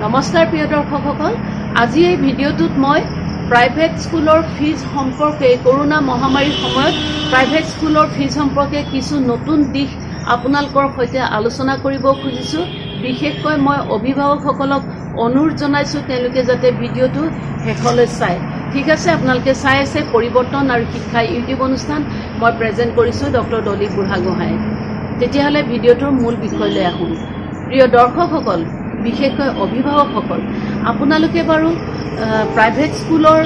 নমস্কাৰ প্ৰিয় দৰ্শকসকল, আজি এই ভিডিঅ'টোত মই প্ৰাইভেট স্কুলৰ ফিজ সম্পৰ্কে কৰোনা মহামাৰীৰ সময়ত প্ৰাইভেট স্কুলৰ ফিজ সম্পৰ্কে কিছু নতুন দিশ আপোনালোকৰ সৈতে আলোচনা কৰিব খুজিছোঁ। বিশেষকৈ মই অভিভাৱকসকলক অনুৰোধ জনাইছোঁ তেওঁলোকে যাতে ভিডিঅ'টো শেষলৈ চায়। ঠিক আছে, আপোনালোকে চাই আছে পৰিৱৰ্তন আৰু শিক্ষা ইউটিউব অনুষ্ঠান। মই প্ৰেজেণ্ট কৰিছোঁ ডক্টৰ দলি বুঢ়াগোহাঁই। তেতিয়াহ'লে ভিডিঅ'টোৰ মূল বিষয়লৈ আহোঁ। প্ৰিয় দৰ্শকসকল, বিশেষকৈ অভিভাৱকসকল, আপোনালোকে বাৰু প্ৰাইভেট স্কুলৰ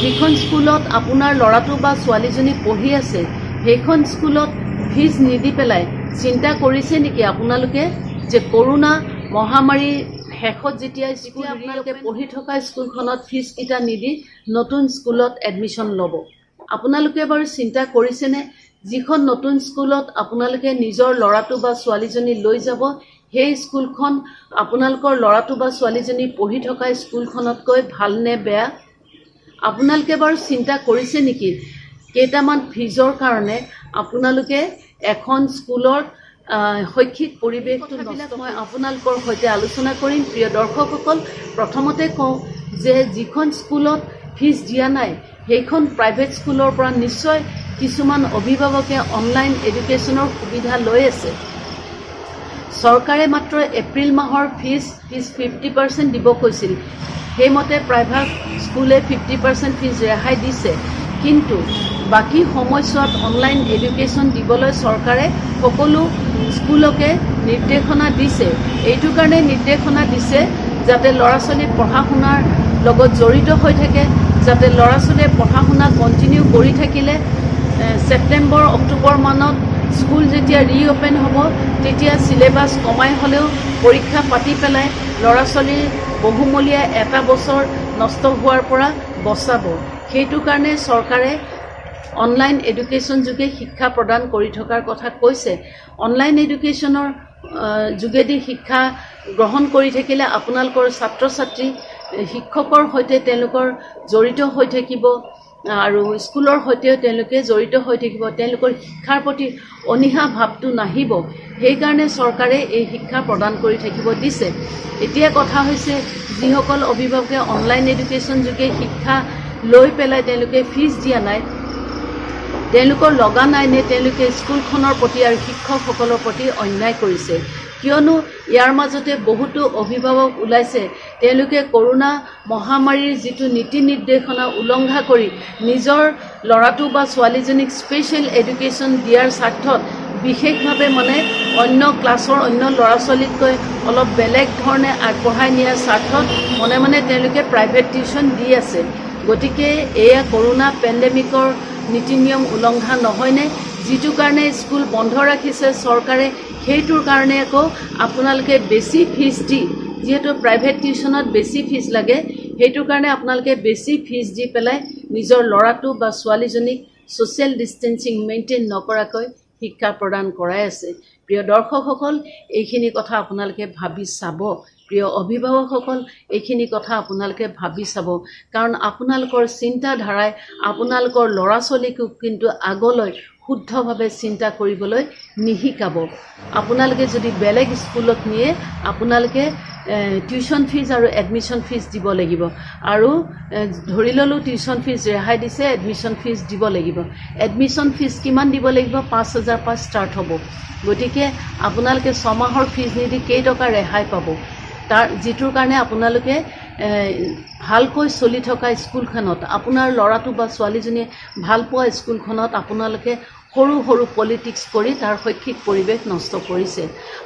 যিখন স্কুলত আপোনাৰ ল'ৰাটো বা ছোৱালীজনী পঢ়ি আছে সেইখন স্কুলত ফিজ নিদি পেলাই চিন্তা কৰিছে নেকি আপোনালোকে যে কৰোনা মহামাৰীৰ শেষত যেতিয়া আপোনালোকে পঢ়ি থকা স্কুলখনত ফিজকেইটা নিদি নতুন স্কুলত এডমিশ্যন ল'ব? আপোনালোকে বাৰু চিন্তা কৰিছেনে যিখন নতুন স্কুলত আপোনালোকে নিজৰ ল'ৰাটো বা ছোৱালীজনী লৈ যাব সেই স্কুলখন আপোনালোকৰ ল'ৰাটো বা ছোৱালীজনী পঢ়ি থকা স্কুলখনতকৈ ভালনে বেয়া? আপোনালোকে বাৰু চিন্তা কৰিছে নেকি কেইটামান ফিজৰ কাৰণে আপোনালোকে এখন স্কুলৰ শৈক্ষিক পৰিৱেশটো নষ্ট? মই আপোনালোকৰ সৈতে আলোচনা কৰিম। প্ৰিয় দৰ্শকসকল, প্ৰথমতে কওঁ যে যিখন স্কুলত ফিজ দিয়া নাই সেইখন প্ৰাইভেট স্কুলৰ পৰা নিশ্চয় কিছুমান অভিভাৱকে অনলাইন এডুকেশ্যনৰ সুবিধা লৈ আছে। চৰকাৰে মাত্ৰ এপ্ৰিল মাহৰ ফিজ 50% দিব কৈছিল। সেইমতে প্ৰাইভেট স্কুলে 50% ফিজ ৰেহাই দিছে, কিন্তু বাকী সময়ছোৱাত অনলাইন এডুকেশ্যন দিবলৈ চৰকাৰে সকলো স্কুলকে নিৰ্দেশনা দিছে। এইটো কাৰণে নিৰ্দেশনা দিছে যাতে ল'ৰা ছোৱালী পঢ়া শুনাৰ লগত জড়িত হৈ থাকে, যাতে ল'ৰা ছোৱালীয়ে পঢ়া শুনা কণ্টিনিউ কৰি থাকিলে ছেপ্টেম্বৰ অক্টোবৰ মানত স্কুল যেতিয়া ৰিঅ'পেন হ'ব তেতিয়া চিলেবাছ কমাই হ'লেও পৰীক্ষা পাতি পেলাই ল'ৰা ছোৱালীৰ বহুমূলীয়া এটা বছৰ নষ্ট হোৱাৰ পৰা বচাব। সেইটো কাৰণে চৰকাৰে অনলাইন এডুকেশ্যন যোগে শিক্ষা প্ৰদান কৰি থকাৰ কথা কৈছে। অনলাইন এডুকেশ্যনৰ যোগেদি শিক্ষা গ্ৰহণ কৰি থাকিলে আপোনালোকৰ ছাত্ৰ ছাত্ৰী শিক্ষকৰ সৈতে তেওঁলোকৰ জড়িত হৈ থাকিব আৰু স্কুলৰ সৈতেও তেওঁলোকে জড়িত হৈ থাকিব। তেওঁলোকৰ শিক্ষাৰ প্ৰতি অনীহা ভাৱটো নাহিব। সেইকাৰণে চৰকাৰে এই শিক্ষা প্ৰদান কৰি থাকিব দিছে। এতিয়া কথা হৈছে যিসকল অভিভাৱকে অনলাইন এডুকেশ্যন যোগে শিক্ষা লৈ পেলাই তেওঁলোকে ফিজ দিয়া নাই, তেওঁলোকৰ লগা নাই নে তেওঁলোকে স্কুলখনৰ প্ৰতি আৰু শিক্ষকসকলৰ প্ৰতি অন্যায় কৰিছে? কিয়নো ইয়াৰ মাজতে বহুতো অভিভাৱক ওলাইছে তেওঁলোকে কৰোনা মহামাৰীৰ যিটো নীতি নিৰ্দেশনা উলংঘা কৰি নিজৰ ল'ৰাটো বা ছোৱালীজনীক স্পেচিয়েল এডুকেশ্যন দিয়াৰ স্বাৰ্থত বিশেষভাৱে অন্য ক্লাছৰ অন্য ল'ৰা ছোৱালীতকৈ অলপ বেলেগ ধৰণে আগবঢ়াই নিয়াৰ স্বাৰ্থত তেওঁলোকে প্ৰাইভেট টিউশ্যন দি আছে। গতিকে এয়া কৰোনা পেণ্ডেমিকৰ নীতি নিয়ম উলংঘা নহয়নে? যিটো কাৰণে স্কুল বন্ধ ৰাখিছে চৰকাৰে, সেইটোৰ কাৰণে আকৌ আপোনালোকে বেছি ফিজ দি, যিহেতু প্ৰাইভেট টিউশ্যনত বেছি ফিজ লাগে, সেইটোৰ কাৰণে আপোনালোকে বেছি ফিজ দি পেলাই নিজৰ ল'ৰাটো বা ছোৱালীজনীক ছ'চিয়েল ডিষ্টেঞ্চিং মেইনটেইন নকৰাকৈ শিক্ষা প্ৰদান কৰাই আছে। প্ৰিয় দৰ্শকসকল, এইখিনি কথা আপোনালোকে ভাবি চাব। প্ৰিয় অভিভাৱকসকল, এইখিনি কথা আপোনালোকে ভাবি চাব, কাৰণ আপোনালোকৰ চিন্তাধাৰাই আপোনালোকৰ ল'ৰা ছোৱালীকো কিন্তু আগলৈ শুদ্ধভাৱে চিন্তা কৰিবলৈ নিশিকাব। আপোনালোকে যদি বেলেগ স্কুলত নিয়ে আপোনালোকে টিউশ্যন ফিজ আৰু এডমিশ্যন ফিজ দিব লাগিব, আৰু ধৰি ল'লোঁ টিউশ্যন ফিজ ৰেহাই দিছে, এডমিশ্যন ফিজ দিব লাগিব। এডমিশ্যন ফিজ কিমান দিব লাগিব? 5,000 পৰা ষ্টাৰ্ট হ'ব। গতিকে আপোনালোকে 6 মাহৰ ফিজ নিদি কেইটকা ৰেহাই পাব? যিটোৰ কাৰণে আপোনালোকে ভালকৈ চলি থকা স্কুলখনত, আপোনাৰ ল'ৰাটো বা ছোৱালীজনীয়ে ভাল পোৱা স্কুলখনত আপোনালোকে সৰু সৰু পলিটিক্স কৰি তাৰ শৈক্ষিক পৰিৱেশ নষ্ট কৰিছে।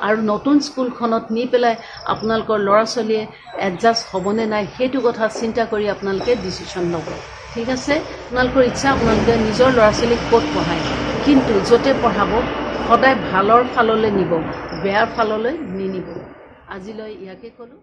আৰু নতুন স্কুলখনত নি পেলাই আপোনালোকৰ ল'ৰা ছোৱালীয়ে এডজাষ্ট হ'বনে নাই সেইটো কথা চিন্তা কৰি আপোনালোকে ডিচিশ্যন ল'ব। ঠিক আছে, আপোনালোকৰ ইচ্ছা আপোনালোকে নিজৰ ল'ৰা ছোৱালীক ক'ত পঢ়ায়, কিন্তু য'তে পঢ়াব সদায় ভালৰ ফাললৈ নিব, বেয়াৰ ফাললৈ নিনিব। আজিলৈ ইয়াকে ক'লোঁ।